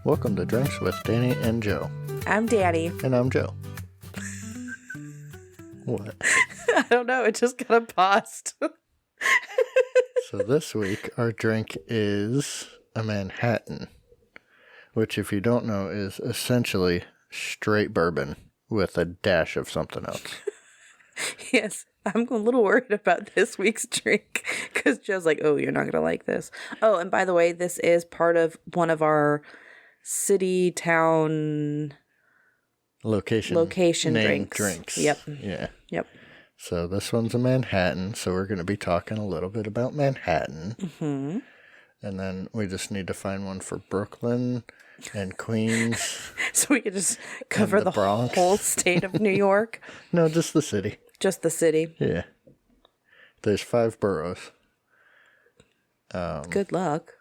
Welcome to Drinks with Danny and Joe. I'm Danny. And I'm Joe. What? I don't know. It just kind of paused. So this week, our drink is a Manhattan, which, if you don't know, is essentially straight bourbon with a dash of something else. Yes. I'm a little worried about this week's drink because Joe's like, oh, you're not going to like this. Oh, and by the way, this is part of one of our city, town, location drinks. Yep. Yeah. Yep. So this one's a Manhattan, so we're going to be talking a little bit about Manhattan. Mm-hmm. And then we just need to find one for Brooklyn and Queens. So we could just cover the Bronx. whole state of New York. No, just the city. Just the city. Yeah. There's 5 boroughs. Good luck.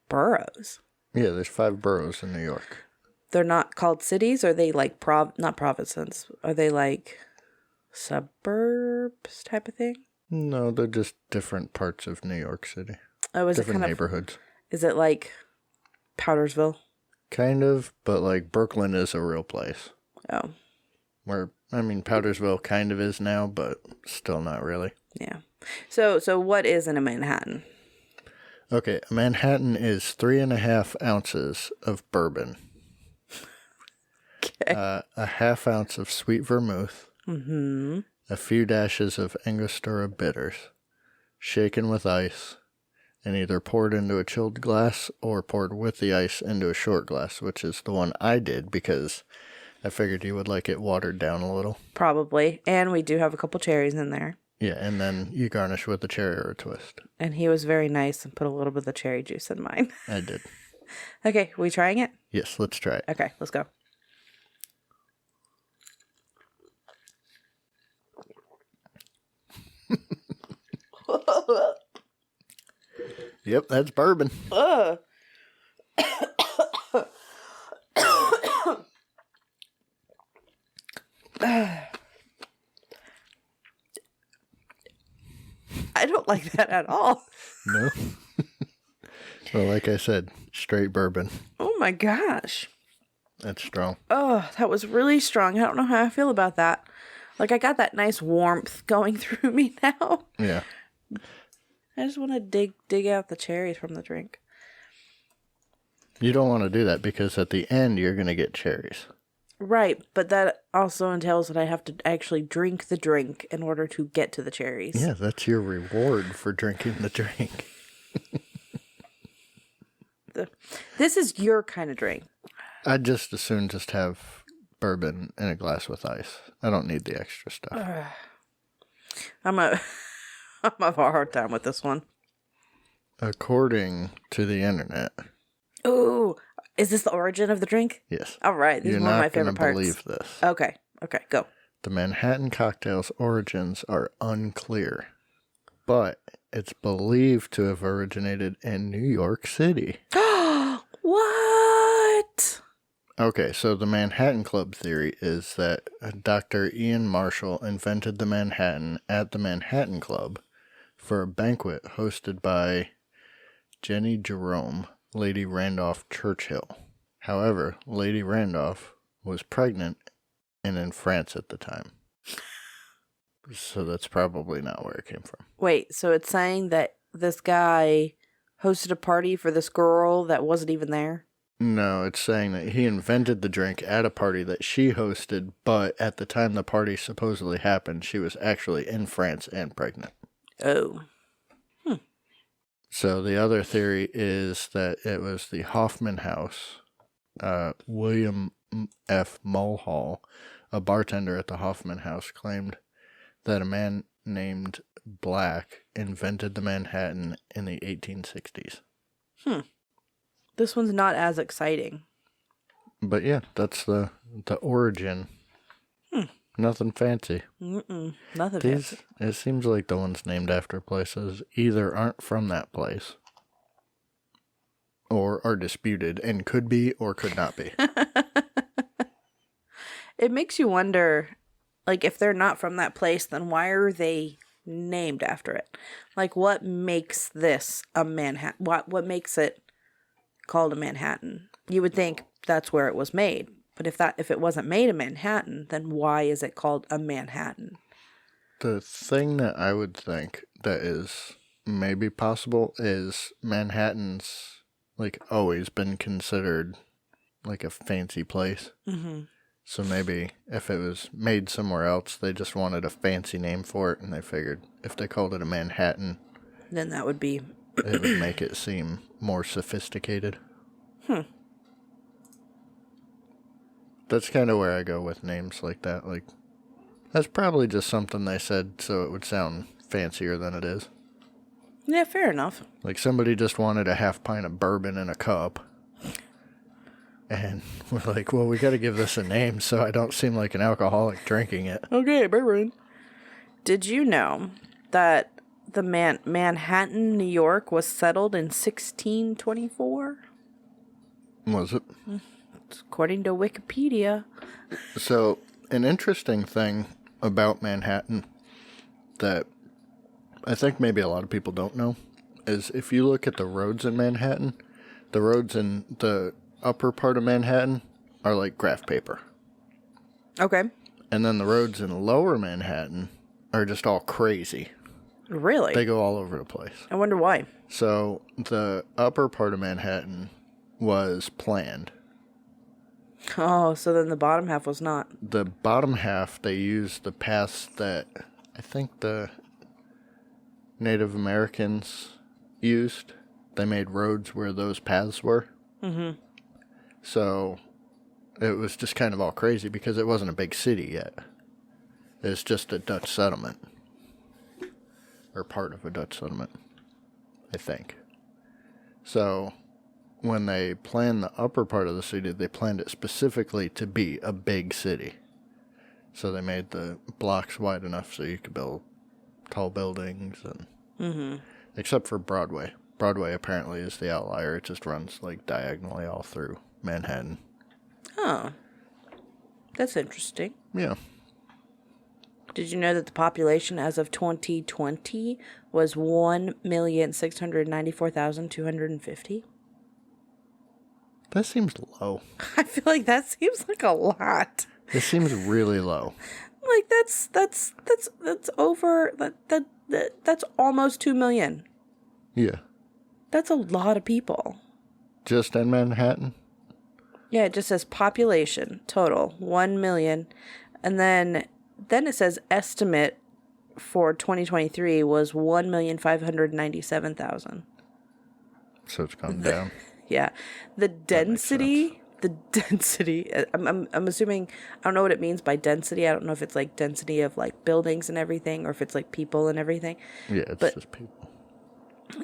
Boroughs. Yeah, there's 5 boroughs in New York. They're not called cities? Or are they like not provinces? Are they like suburbs type of thing? No, they're just different parts of New York City. Oh, is different it kind neighborhoods. Is it like Powdersville? Kind of, but like Brooklyn is a real place. Oh. Powdersville kind of is now, but still not really. Yeah. So what is in a Manhattan? Okay, a Manhattan is 3.5 ounces of bourbon. Okay. A half ounce of sweet vermouth. Mm-hmm. A few dashes of Angostura bitters, shaken with ice, and either poured into a chilled glass or poured with the ice into a short glass, which is the one I did because I figured you would like it watered down a little. Probably. And we do have a couple cherries in there. Yeah, and then you garnish with a cherry or a twist. And he was very nice and put a little bit of the cherry juice in mine. I did. Okay, we trying it? Yes, let's try it. Okay, let's go. Yep, that's bourbon. I don't like that at all. No. Well, like I said, straight bourbon. Oh my gosh. That's strong. Oh, that was really strong. I don't know how I feel about that. Like, I got that nice warmth going through me now. Yeah. I just want to dig out the cherries from the drink. You don't want to do that because at the end you're going to get cherries. Right, but that also entails that I have to actually drink the drink in order to get to the cherries. Yeah, that's your reward for drinking the drink. This is your kind of drink. I'd just as soon just have bourbon in a glass with ice. I don't need the extra stuff. I'm have a hard time with this one. According to the internet. Ooh, is this the origin of the drink? Yes. All right, this is one of my favorite parts. You're not going to believe this. Okay, go. The Manhattan cocktail's origins are unclear, but it's believed to have originated in New York City. What? Okay, so the Manhattan Club theory is that Dr. Ian Marshall invented the Manhattan at the Manhattan Club for a banquet hosted by Jenny Jerome, Lady Randolph Churchill. However, Lady Randolph was pregnant and in France at the time. So that's probably not where it came from. Wait, so it's saying that this guy hosted a party for this girl that wasn't even there? No, it's saying that he invented the drink at a party that she hosted, but at the time the party supposedly happened, she was actually in France and pregnant. Oh. So the other theory is that it was the Hoffman House. William F. Mulhall, a bartender at the Hoffman House, claimed that a man named Black invented the Manhattan in the 1860s. This one's not as exciting. But yeah, that's the origin. Nothing fancy. Nothing fancy. It seems like the ones named after places either aren't from that place or are disputed and could be or could not be. It makes you wonder, like, if they're not from that place, then why are they named after it? Like, what makes this a Manhattan? What makes it called a Manhattan? You would think that's where it was made. But if it wasn't made in Manhattan, then why is it called a Manhattan? The thing that I would think that is maybe possible is Manhattan's like always been considered like a fancy place. Mm-hmm. So maybe if it was made somewhere else, they just wanted a fancy name for it, and they figured if they called it a Manhattan, then that would be... it would make it seem more sophisticated. That's kind of where I go with names like that. Like, that's probably just something they said so it would sound fancier than it is. Yeah, fair enough. Like, somebody just wanted a half pint of bourbon in a cup. And we're like, well, we got to give this a name so I don't seem like an alcoholic drinking it. Okay, bourbon. Did you know that the Manhattan, New York was settled in 1624? Was it? According to Wikipedia. So, an interesting thing about Manhattan that I think maybe a lot of people don't know is if you look at the roads in Manhattan, the roads in the upper part of Manhattan are like graph paper. Okay. And then the roads in lower Manhattan are just all crazy. Really? They go all over the place. I wonder why. So the upper part of Manhattan was planned. Oh, so then the bottom half was not. The bottom half, they used the paths that I think the Native Americans used. They made roads where those paths were. Mm-hmm. So it was just kind of all crazy because it wasn't a big city yet. It's just a Dutch settlement. Or part of a Dutch settlement, I think. So when they planned the upper part of the city, they planned it specifically to be a big city. So they made the blocks wide enough so you could build tall buildings and except for Broadway. Broadway apparently is the outlier. It just runs like diagonally all through Manhattan. Oh. That's interesting. Yeah. Did you know that the population as of 2020 was 1,694,250? That seems low. I feel like that seems like a lot. It seems really low. Like that's over that's almost 2 million. Yeah. That's a lot of people. Just in Manhattan? Yeah, it just says population total 1 million, and then it says estimate for 2023 was 1,597,000. So it's gone down. Yeah, the density. I'm assuming, I don't know what it means by density. I don't know if it's like density of like buildings and everything, or if it's like people and everything. Yeah, it's just people.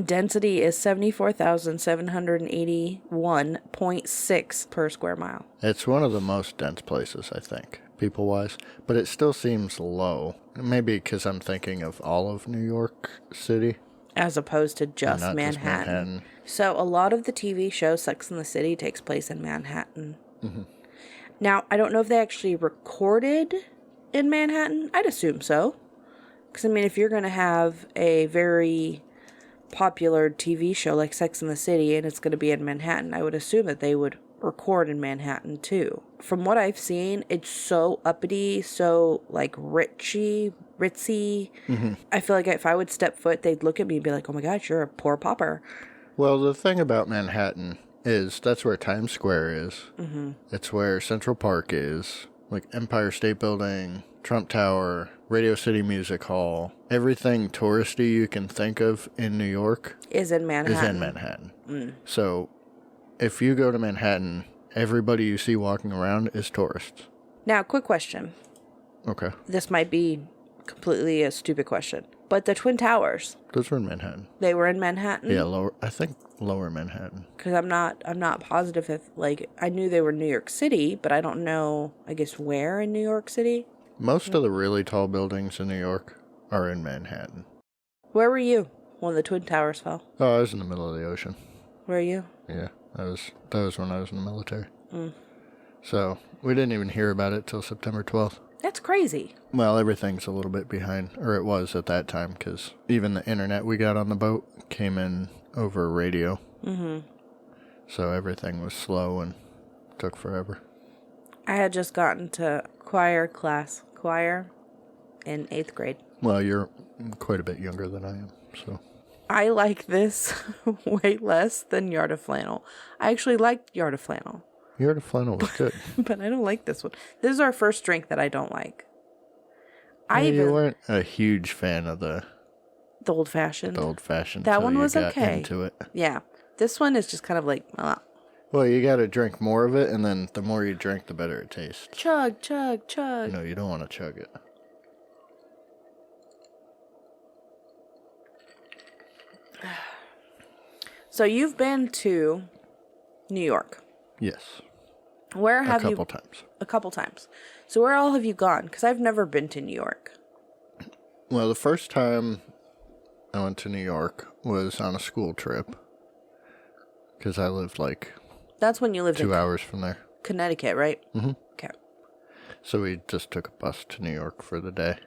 Density is 74,781.6 per square mile. It's one of the most dense places, I think, people-wise. But it still seems low. Maybe because I'm thinking of all of New York City. As opposed to just not Manhattan. just Manhattan. So a lot of the TV show Sex and the City takes place in Manhattan. Mm-hmm. Now, I don't know if they actually recorded in Manhattan. I'd assume so. Because, I mean, if you're going to have a very popular TV show like Sex and the City and it's going to be in Manhattan, I would assume that they would record in Manhattan too. From what I've seen, it's so uppity, so like ritzy. Mm-hmm. I feel like if I would step foot, they'd look at me and be like, oh my gosh, you're a poor pauper. Well, the thing about Manhattan is that's where Times Square is. Mm-hmm. It's where Central Park is, like Empire State Building, Trump Tower, Radio City Music Hall. Everything touristy you can think of in New York is in Manhattan. So if you go to Manhattan, everybody you see walking around is tourists. Now, quick question. Okay. This might be completely a stupid question, but the Twin Towers. Those were in Manhattan. They were in Manhattan? Yeah, lower Manhattan. Because I'm not positive if, like, I knew they were New York City, but I don't know, I guess, where in New York City. Most of the really tall buildings in New York are in Manhattan. Where were you when the Twin Towers fell? Oh, I was in the middle of the ocean. Were you? Yeah, that was when I was in the military. So we didn't even hear about it till September 12th. That's crazy. Well, everything's a little bit behind, or it was at that time, because even the internet we got on the boat came in over radio. Mm-hmm. So everything was slow and took forever. I had just gotten to choir in 8th grade. Well, you're quite a bit younger than I am, so. I like this way less than Yard of Flannel. I actually liked Yard of Flannel. Yard of Flannel was good. But I don't like this one. This is our first drink that I don't like. You weren't a huge fan of the old fashioned. The old fashioned. That one was okay. Into it. Yeah. This one is just kind of like, well, you got to drink more of it, and then the more you drink, the better it tastes. Chug, chug, chug. No, you don't want to chug it. So you've been to New York. Yes. Where have you? A couple times. A couple times. So where all have you gone? Because I've never been to New York. Well, the first time I went to New York was on a school trip. Because I lived That's when you lived 2 hours from there. Connecticut, right? Mm-hmm. Okay. So we just took a bus to New York for the day.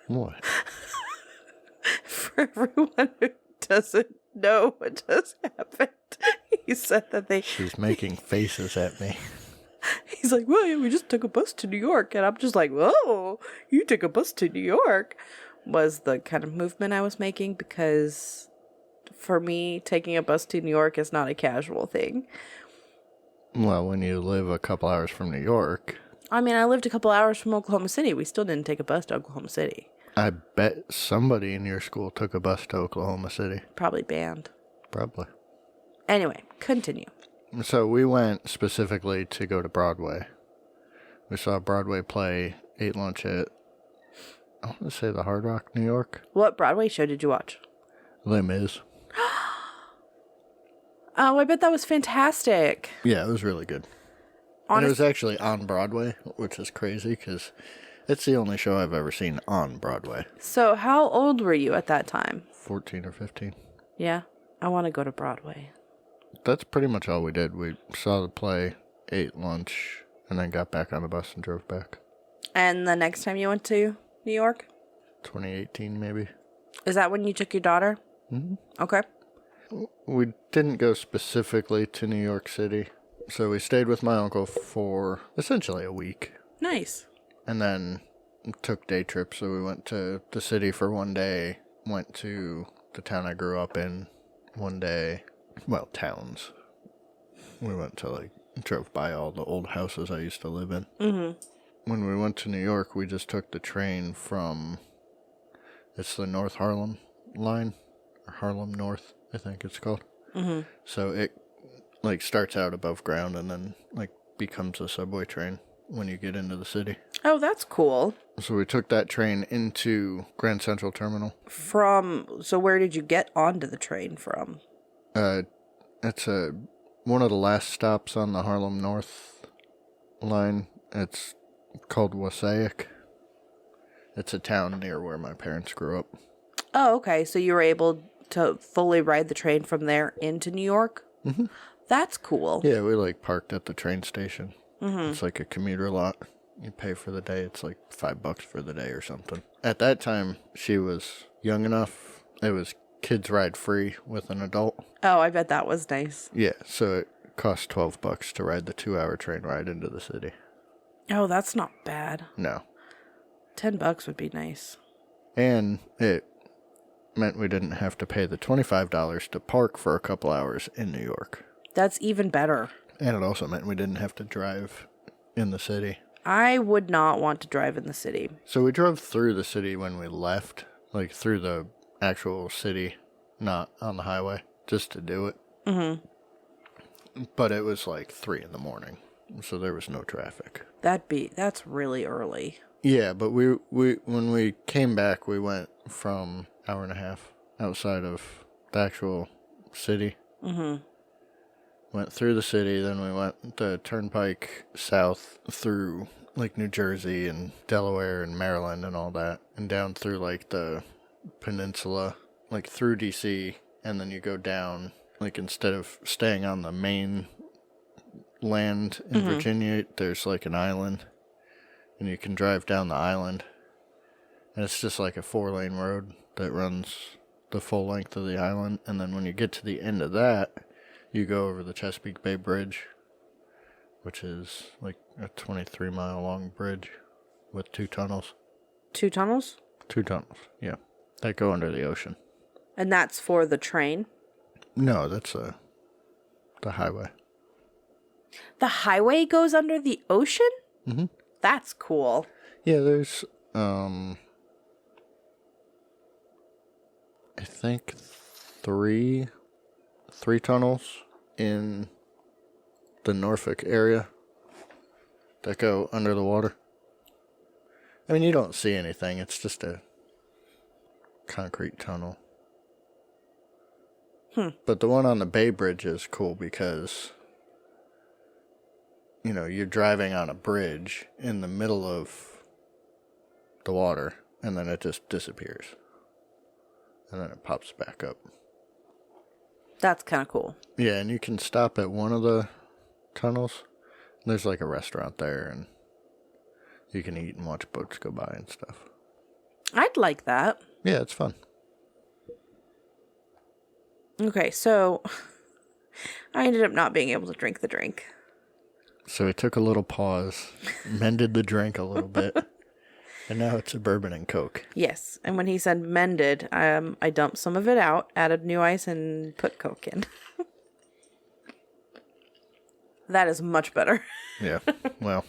What? For everyone who doesn't know what just happened, he said that She's making faces at me. He's like, well, yeah, we just took a bus to New York. And I'm just like, whoa, you took a bus to New York, was the kind of movement I was making, because for me, taking a bus to New York is not a casual thing. Well, when you live a couple hours from New York. I mean, I lived a couple hours from Oklahoma City. We still didn't take a bus to Oklahoma City. I bet somebody in your school took a bus to Oklahoma City. Probably banned. Probably. Anyway, continue. So we went specifically to go to Broadway. We saw a Broadway play, ate lunch at, I want to say the Hard Rock, New York. What Broadway show did you watch? Les Mis. Oh, I bet that was fantastic. Yeah, it was really good. And it was actually on Broadway, which is crazy because it's the only show I've ever seen on Broadway. So how old were you at that time? 14 or 15. Yeah, I want to go to Broadway. That's pretty much all we did. We saw the play, ate lunch, and then got back on the bus and drove back. And the next time you went to New York? 2018, maybe. Is that when you took your daughter? Mm-hmm. Okay. We didn't go specifically to New York City. So we stayed with my uncle for essentially a week. Nice. And then took day trips. So we went to the city for one day, went to the town I grew up in one day. Well, towns. We went to drove by all the old houses I used to live in. Mm-hmm. When we went to New York, we just took the train from, it's the North Harlem line, or Harlem North, I think it's called. Mm-hmm. So it starts out above ground and then becomes a subway train when you get into the city. Oh, that's cool. So we took that train into Grand Central Terminal. So where did you get onto the train from? It's one of the last stops on the Harlem North line. It's called Wasaic. It's a town near where my parents grew up. Oh, okay. So you were able to fully ride the train from there into New York? Mm-hmm. That's cool. Yeah, we parked at the train station. Mm-hmm. It's like a commuter lot. You pay for the day. It's like $5 for the day or something. At that time, she was young enough. It was kids ride free with an adult. Oh, I bet that was nice. Yeah, so it cost $12 to ride the 2-hour train ride into the city. Oh, that's not bad. No. $10 would be nice. And it meant we didn't have to pay the $25 to park for a couple hours in New York. That's even better. And it also meant we didn't have to drive in the city. I would not want to drive in the city. So we drove through the city when we left, through the actual city, not on the highway, just to do it. Mm-hmm. But it was 3 in the morning, so there was no traffic. That's really early. Yeah, but we when we came back, we went from hour and a half outside of the actual city. Mm-hmm. Went through the city, then we went the turnpike south through New Jersey and Delaware and Maryland and all that, and down through the peninsula, through DC, and then you go down, instead of staying on the main land in Virginia, there's an island, and you can drive down the island, and it's just a 4-lane road that runs the full length of the island, and then when you get to the end of that, you go over the Chesapeake Bay Bridge, which is like a 23-mile long bridge with 2 tunnels. 2 tunnels? 2 tunnels, yeah. That go under the ocean. And that's for the train? No, that's the highway. The highway goes under the ocean? Mm-hmm. That's cool. Yeah, there's, I think 3 tunnels in the Norfolk area that go under the water. I mean, you don't see anything. It's just a concrete tunnel. But the one on the Bay Bridge is cool because, you know, you're driving on a bridge in the middle of the water, and then it just disappears. And then it pops back up. That's kind of cool. Yeah, and you can stop at one of the tunnels. There's like a restaurant there, and you can eat and watch boats go by and stuff. I'd like that. Yeah, it's fun. Okay, so I ended up not being able to drink the drink. So we took a little pause, mended the drink a little bit, and now it's a bourbon and Coke. Yes, and when he said mended, I dumped some of it out, added new ice, and put Coke in. That is much better. Yeah, well.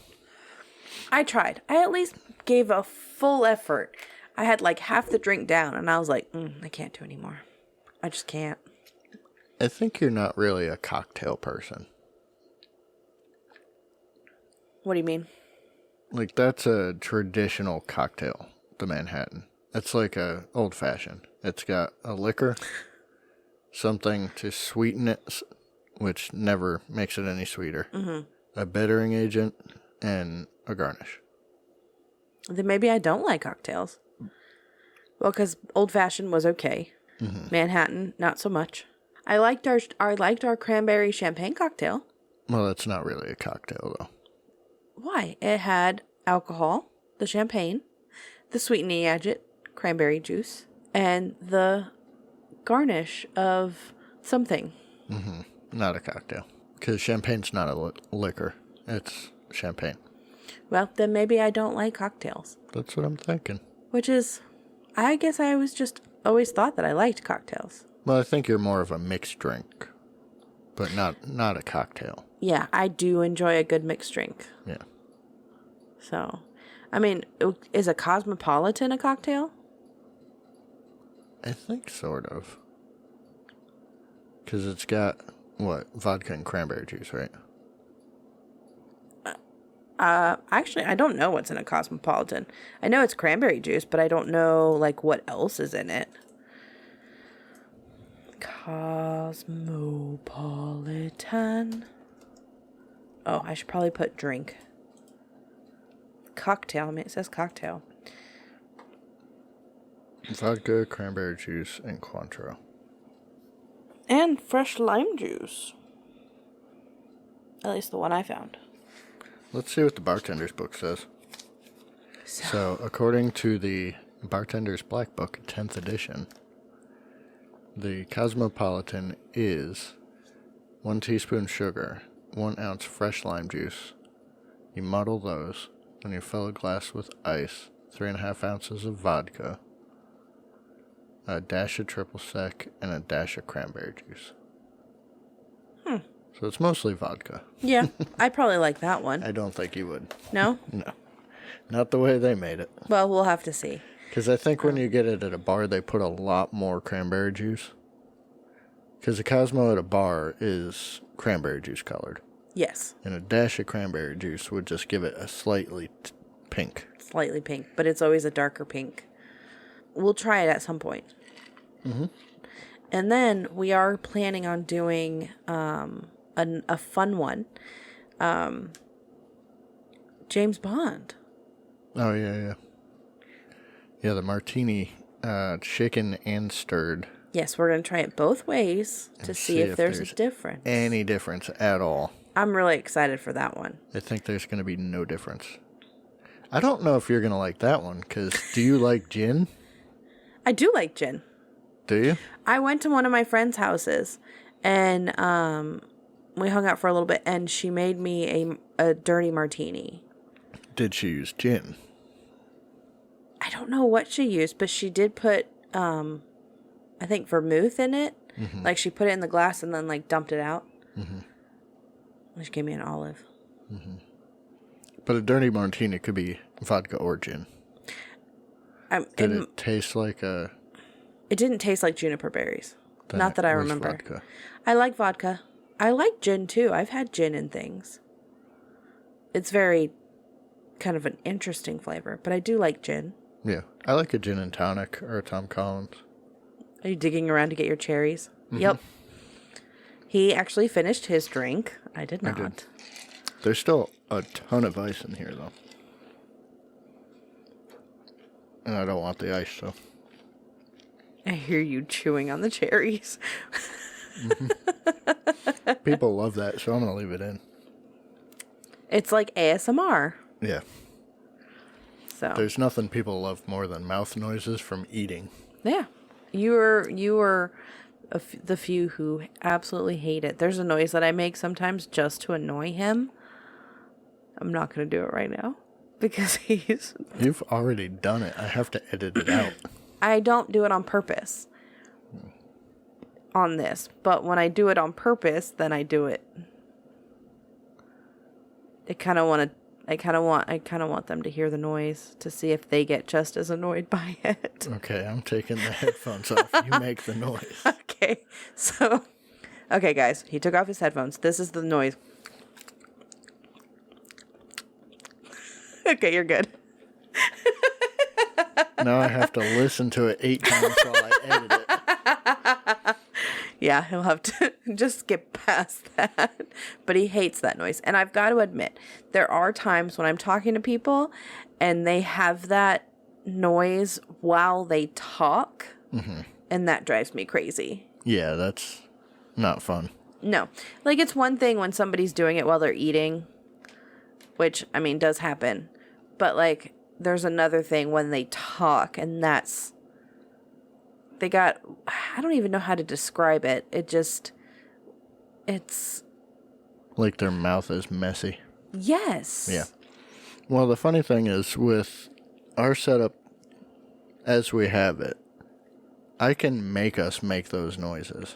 I tried. I at least gave a full effort. I had like half the drink down, and I was like, I can't do anymore. I just can't. I think you're not really a cocktail person. What do you mean? Like, that's a traditional cocktail, the Manhattan. It's like a old-fashioned. It's got a liquor, something to sweeten it, which never makes it any sweeter, a bittering agent, and a garnish. Then maybe I don't like cocktails. Well, because old-fashioned was okay. Manhattan, not so much. I liked our cranberry champagne cocktail. Well, that's not really a cocktail, though. Why? It had alcohol, the champagne, the sweetening agent, cranberry juice, and the garnish of something. Not a cocktail. Because champagne's not a liquor. It's champagne. Well, then maybe I don't like cocktails. That's what I'm thinking. Which is, I guess I always thought that I liked cocktails. Well, I think you're more of a mixed drink, but not a cocktail. Yeah, I do enjoy a good mixed drink. Yeah. So, I mean, is a Cosmopolitan a cocktail? I think sort of. Because it's got, what, vodka and cranberry juice, right? Actually, I don't know what's in a Cosmopolitan. I know it's cranberry juice, but I don't know, like, what else is in it. Cosmopolitan. Oh, I should probably put drink. Cocktail. I mean, it says cocktail. Vodka, cranberry juice, and Cointreau. And fresh lime juice. At least the one I found. Let's see what the bartender's book says. So according to the Bartender's Black Book, 10th edition, the Cosmopolitan is 1 teaspoon sugar, 1 ounce fresh lime juice. You muddle those, then you fill a glass with ice, 3.5 ounces of vodka, a dash of triple sec, and a dash of cranberry juice. So it's mostly vodka. Yeah, I probably like that one. I don't think you would. No? No. Not the way they made it. Well, we'll have to see. Because I think when you get it at a bar, they put a lot more cranberry juice. Because the Cosmo at a bar is cranberry juice colored. Yes. And a dash of cranberry juice would just give it a slightly pink. Slightly pink, but it's always a darker pink. We'll try it at some point. And then we are planning on doing a fun one. James Bond. Oh, yeah. Yeah, the martini, shaken and stirred. Yes, we're going to try it both ways to see if there's a difference. Any difference at all. I'm really excited for that one. I think there's going to be no difference. I don't know if you're going to like that one, because do you like gin? I do like gin. Do you? I went to one of my friends' houses, and we hung out for a little bit, and she made me a dirty martini. Did she use gin? I don't know what she used, but she did put, I think, vermouth in it. Mm-hmm. Like, she put it in the glass and then, like, dumped it out. Mm-hmm. She gave me an olive. Mm-hmm. But a dirty martini could be vodka or gin. Did it taste like a... It didn't taste like juniper berries. Not that I remember. Vodka. I like vodka. I like gin, too. I've had gin and things. It's very kind of an interesting flavor, but I do like gin. Yeah. I like a gin and tonic or a Tom Collins. Are you digging around to get your cherries? Mm-hmm. Yep. He actually finished his drink. I did not. I did. There's still a ton of ice in here, though. And I don't want the ice, so. I hear you chewing on the cherries. Mm-hmm. People love that, so I'm going to leave it in. It's like ASMR. Yeah. So. There's nothing people love more than mouth noises from eating. Yeah. You were the few who absolutely hate it. There's a noise that I make sometimes just to annoy him. I'm not going to do it right now because he's... You've already done it. I have to edit it out. I don't do it on purpose on this, but when I do it on purpose, then I do it. I kind of want them to hear the noise to see if they get just as annoyed by it. Okay, I'm taking the headphones off. You make the noise. Okay, so, okay, guys, he took off his headphones. This is the noise. Okay, you're good. Now I have to listen to it 8 times while I edit it. Yeah, he'll have to just skip past that. But he hates that noise. And I've got to admit, there are times when I'm talking to people and they have that noise while they talk. Mm-hmm. And that drives me crazy. Yeah, that's not fun. No. Like, it's one thing when somebody's doing it while they're eating, which, I mean, does happen. But, like, there's another thing when they talk, and that's... I don't even know how to describe it. It's... Like their mouth is messy. Yes. Yeah. Well, the funny thing is, with our setup as we have it, I can make us make those noises.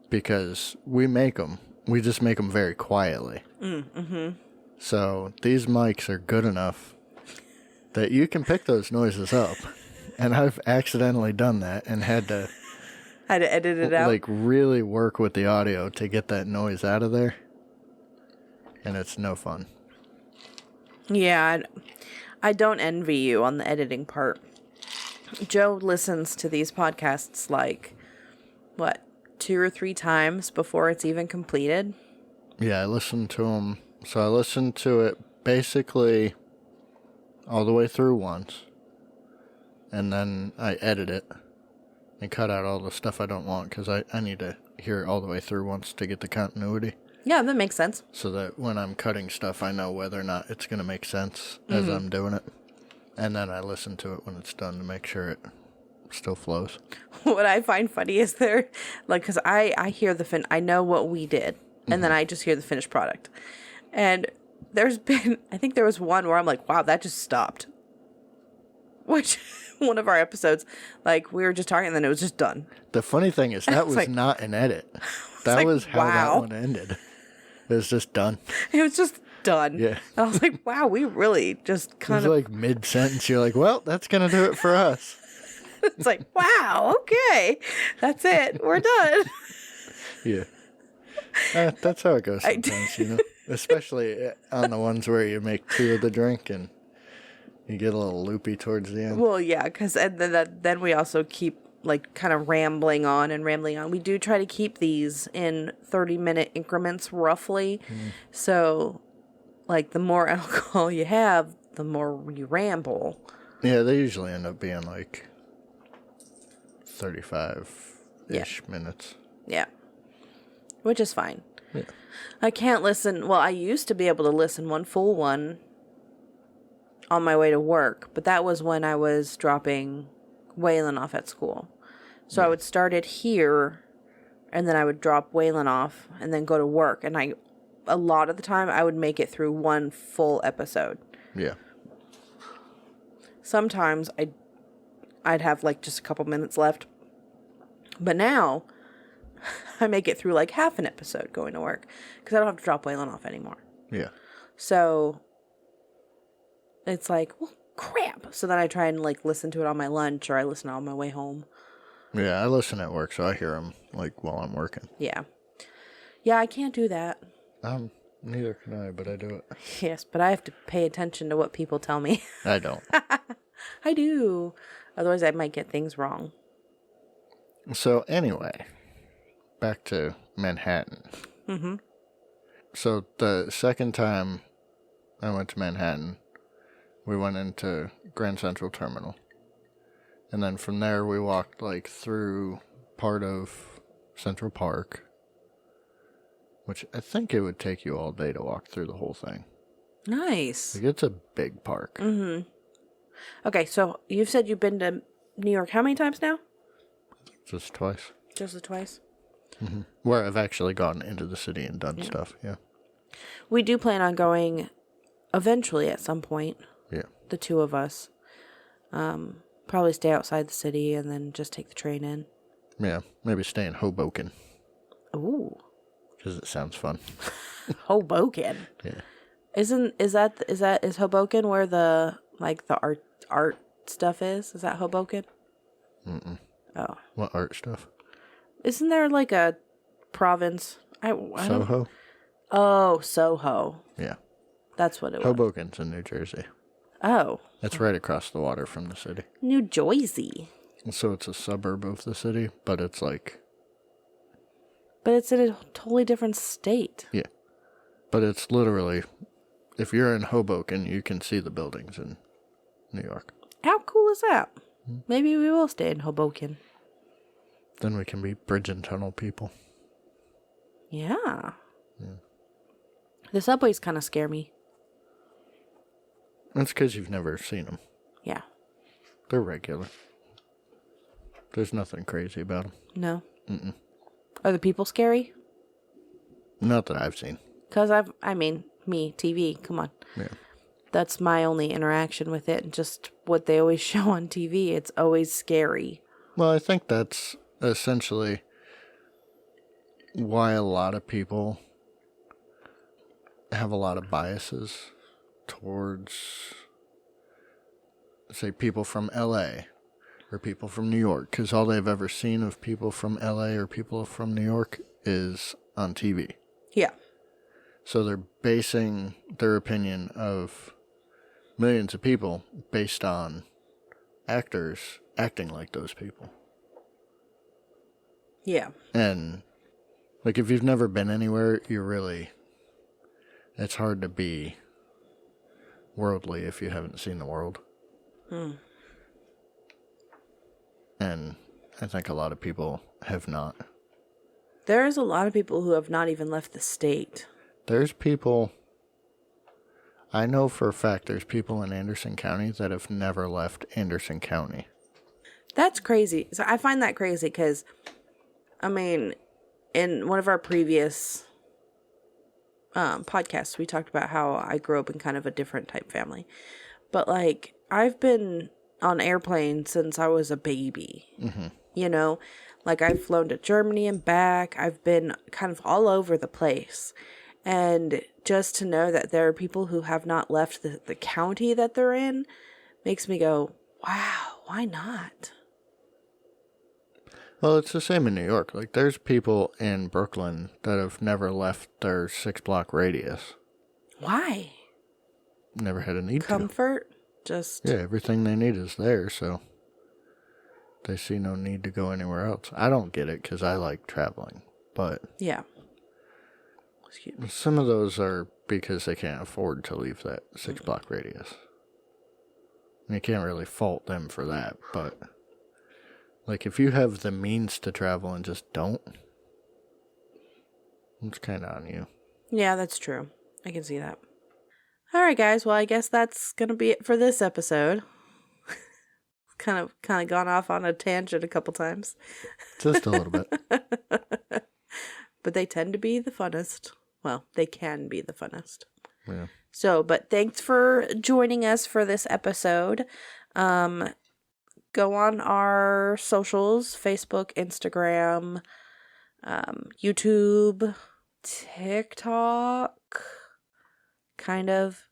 Because we make them. We just make them very quietly. Mm-hmm. So these mics are good enough that you can pick those noises up. And I've accidentally done that and had to edit it out. Like, really work with the audio to get that noise out of there. And it's no fun. Yeah, I don't envy you on the editing part. Joe listens to these podcasts like, 2 or 3 times before it's even completed? Yeah, I listened to them. So I listened to it basically all the way through once. And then I edit it and cut out all the stuff I don't want because I need to hear it all the way through once to get the continuity. Yeah, that makes sense. So that when I'm cutting stuff, I know whether or not it's going to make sense as I'm doing it. And then I listen to it when it's done to make sure it still flows. What I find funny is because I hear I know what we did, and then I just hear the finished product. And I think there was one where I'm like, wow, that just stopped. Which... one of our episodes, like, we were just talking and then it was just done. The funny thing is that was like, not an edit. That was how that one ended. It was just done. It was just done. Yeah. And I was like, wow, we really just kind of... It was like mid-sentence. You're like, well, that's going to do it for us. It's like, wow, okay. That's it. We're done. Yeah. That's how it goes sometimes, you know? Especially on the ones where you make 2 of the drink and... You get a little loopy towards the end. Well, yeah, because then we also keep, like, kind of rambling on. We do try to keep these in 30-minute increments, roughly. So, like, the more alcohol you have, the more you ramble. Yeah, they usually end up being, like, 35-ish minutes. Yeah. Which is fine. Yeah. I can't listen. Well, I used to be able to listen one full one on my way to work, but that was when I was dropping Waylon off at school. So I would start it here, and then I would drop Waylon off, and then go to work. And a lot of the time, I would make it through one full episode. Yeah. Sometimes I'd have like just a couple minutes left. But now, I make it through like half an episode going to work, because I don't have to drop Waylon off anymore. Yeah. So it's like, well, crap. So then I try and like listen to it on my lunch, or I listen on my way home. Yeah, I listen at work, so I hear them like while I'm working. Yeah. Yeah, I can't do that. Neither can I, but I do it. Yes, but I have to pay attention to what people tell me. I don't. I do. Otherwise, I might get things wrong. So anyway, back to Manhattan. Mm-hmm. So the second time I went to Manhattan, we went into Grand Central Terminal. And then from there, we walked like through part of Central Park, which I think it would take you all day to walk through the whole thing. Nice. Like, it's a big park. Mm-hmm. Okay, so you've said you've been to New York how many times now? Just twice. Just the twice? Mm-hmm. Where I've actually gone into the city and done stuff, yeah. We do plan on going eventually at some point. Yeah. The two of us. Probably stay outside the city and then just take the train in. Yeah, maybe stay in Hoboken. Ooh. Because it sounds fun. Hoboken. Yeah. Is Hoboken where the art stuff is? Is that Hoboken? Mm-mm. Oh. What art stuff? Isn't there like a province? I Soho? Oh, Soho. Yeah. That's what it was. Hoboken's in New Jersey. Oh. It's right across the water from the city. New Jersey. So it's a suburb of the city, but it's like... But it's in a totally different state. Yeah. But it's literally... If you're in Hoboken, you can see the buildings in New York. How cool is that? Maybe we will stay in Hoboken. Then we can be bridge and tunnel people. Yeah. The subways kind of scare me. That's because you've never seen them. Yeah. They're regular. There's nothing crazy about them. No. Mm-mm. Are the people scary? Not that I've seen. Because me, TV, come on. Yeah. That's my only interaction with it. And just what they always show on TV. It's always scary. Well, I think that's essentially why a lot of people have a lot of biases towards, say, people from LA or people from New York, because all they've ever seen of people from LA or people from New York is on TV. Yeah. So they're basing their opinion of millions of people based on actors acting like those people. Yeah. And, like, if you've never been anywhere, it's hard to be worldly if you haven't seen the world. And I think a lot of people have not. There's a lot of people who have not even left the state. There's people, I know for a fact there's people in Anderson County that have never left Anderson County. That's crazy. So I find that crazy because, in one of our previous podcasts, we talked about how I grew up in kind of a different type family. But, like, I've been on airplanes since I was a baby. Mm-hmm. You know? Like, I've flown to Germany and back. I've been kind of all over the place. And just to know that there are people who have not left the county that they're in makes me go, wow, why not? Well, it's the same in New York. Like, there's people in Brooklyn that have never left their 6-block radius. Why? Never had a need to. Comfort? Just... Yeah, everything they need is there, so they see no need to go anywhere else. I don't get it because I like traveling, but... Yeah. Excuse me. Some of those are because they can't afford to leave that 6-block radius. And you can't really fault them for that, but... Like, if you have the means to travel and just don't, it's kind of on you. Yeah, that's true. I can see that. All right, guys. Well, I guess that's going to be it for this episode. kind of gone off on a tangent a couple times. Just a little bit. But they tend to be the funnest. Well, they can be the funnest. Yeah. So, but thanks for joining us for this episode. Go on our socials, Facebook, Instagram, YouTube, TikTok, kind of.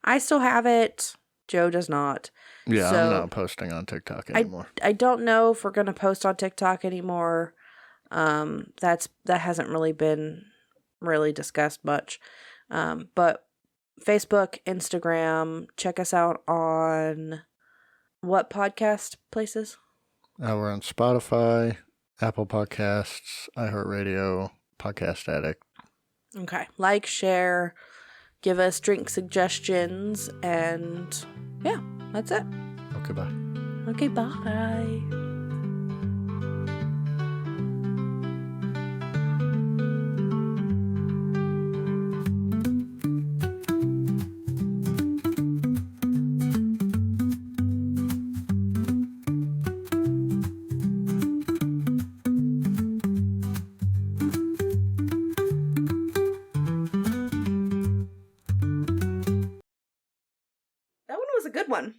I still have it. Joe does not. Yeah, So I'm not posting on TikTok anymore. I don't know if we're going to post on TikTok anymore. That hasn't really been really discussed much. But Facebook, Instagram, check us out on what podcast places? We're on Spotify, Apple Podcasts, iHeartRadio, Podcast Addict. Okay. Like, share, give us drink suggestions, and yeah, that's it. Okay, bye. Okay, bye. That one was a good one.